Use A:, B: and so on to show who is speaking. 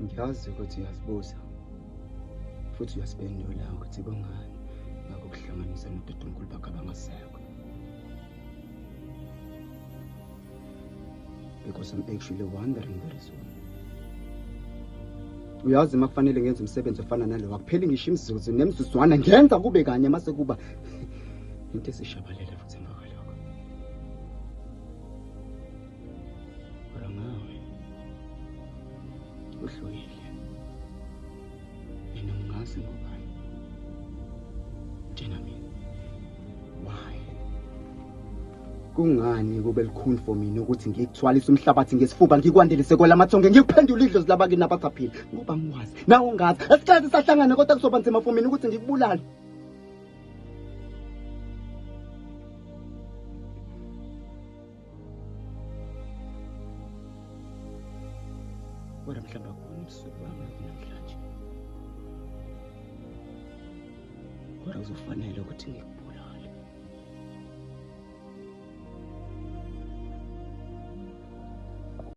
A: Ngiyazi ukuthi uyazibuza futhi uyasiphendula ukuthi kungani ngakuhlanganisa noDade omkhulu bakhe abangasekho. Because I'm actually wondering very soon. Uyazi makufanele ngenze umsebenzi ofana nalowo akupheli ngisho imizuzu nemizuzwana ngenza kube kanye mase kuba into esishabalele futhi emvakaloko. Kodwa ngawe uhlukile. Mina ngingazi ngobani. Tshena mina. Why? Kungani kube likhuni for mina ukuthi ngikuthwalise umhlabathi ngesifuba ngikwandelise kwelamathonge ngikuphendula idlozi labakini nabachaphile ngoba ngiwazi nawe ungazi esikhathi sahlangana kodwa kuzoba nzima for mina ukuthi ngikubulale. Kodwa mhlawumbe akubona ubusuku bami namhlanje. Kodwa kuzofanele ukuthi ngikubone.